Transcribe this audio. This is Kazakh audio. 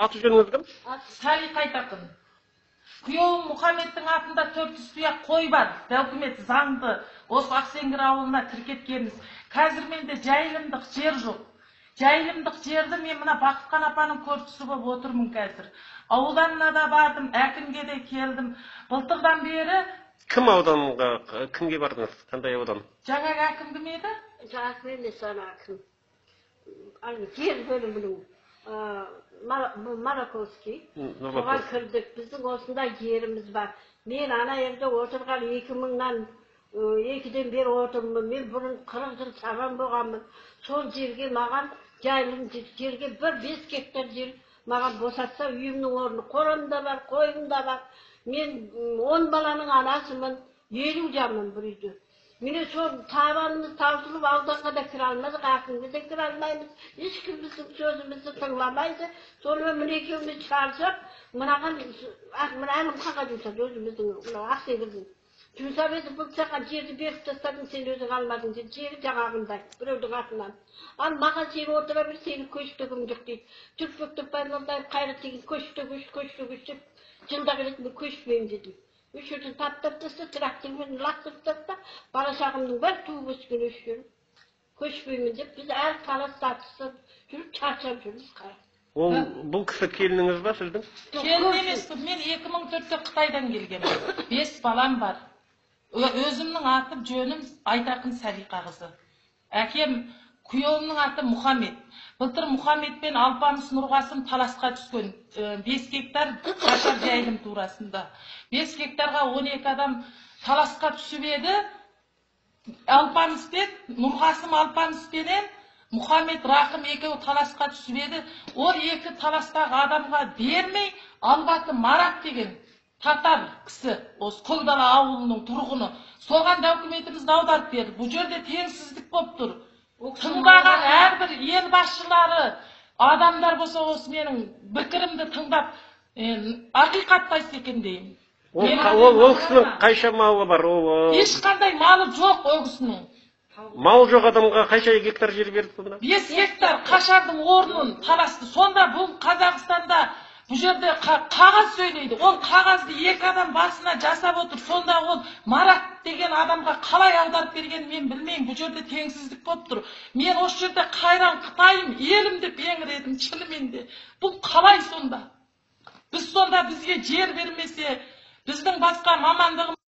Аты жөніңіз кім? Салих Айтақын. Күйеуім Мұхаммедтің атында 400 тұяқ қой бар. Документ заңды. Осы Ақсеңгір ауылына тіркеткенбіз. Қазір менде жайылымдық жер жоқ. Жайылымдық жерді мен мына Бақытқан апаның көршісі болып отырмын қазір. Ауданына да бардым, әкімге де келдім. Былтырдан бері Кім ауданға, кімге бардыңыз? Қандай аудан? жаңағы әкім кім еді? Жаңағы емес ана әкім. Жер бөлімінің Мараковский. Соған кірдік. Біздің осында жеріміз бар. Мен ана жерде отырған 2000-нан 2-ден бері отырмын. Мен бұрын 40 жыл шабан болғанмын. Сол жерге маған жайылым жерге 5 гектар жер маған босатса, үйімнің орны қорым да бар, қойым да бар. Мен 10 баланың анасымын, 50 жанмын бір үйде. Міне сол табанымыз таусылып, ауданға да кіре алмадық, әкімге де кіре алмаймыз. Ешкім біздің сөзімізді тыңламайды. Сонымен міне екеуміз шығарсақ, мынаған әлім қаға жұмсады өзіміздің Ақсеңгірдің. Жұмсап еді, бұл саған жерді беріп тастадың, сен өзің алмадың дейді. Жері жаңағындай, біреудің атынан. Ал маған сен отыра бір, сені көштігім жоқ дейді. Түрпектіп байлардай қайрат деген көшті деп жылдағы ретінде көшпеймін дедім. Үш жерден таптап таста, трактормен лақтырып таста, бала шағымның бәрі туып өскен өшкен. Көшпеймін деп, біз әр талас тартысып жүріп, шаршап жүрміз қай. Бұл кісі келініңіз ба сіздің? Келін емес, мен 2004-те Қытайдан келгенмін. 5 балам бар. Өзімнің атым жөнім Айтақын Салиха қызы. Әкем күйеуімнің аты Мұхаммед. Былтыр Мұхаммед пен Алпамыс Нұрғасым таласқа түскен 5 гектар қашар жайылым турасында. 5 гектарға 12 адам таласқа түсіп еді. Алпамыс пен Нұрғасым Алпамыс пенен Мұхаммед Рақым екеуі таласқа түсіп еді. Ол екі таластағы адамға бермей, Албаты Марат деген татар кісі, осы Көкдала ауылының тұрғыны, соған документімізді аударып берді. Бұл жерде теңсіздік болып тұр. Тыңдаған әрбір ел басшылары, адамдар болса осы менің пікірімді тыңдап, ақиқаттайсы екен деймін. Ол кісінің қайша малы бар? Ешқандай малы жоқ ол кісінің. Мал жоқ адамға қайша гектар жер берді сонда? 5 гектар қашардың орнын таласты. Сонда бұл Қазақстанда бұл жерде қағаз сөйлейді. Ол қағазды 2 адам басына жасап отыр. Сонда ол Марат деген адамға қалай аударып берген мен білмеймін. Бұл жерде теңсіздік болып тұр. Мен осы жерде қайран Қытайым, елім деп еңіредім шынымен де. Бұл қалай сонда? Біз сонда бізге жер бермесе, біздің басқа мамандығымыз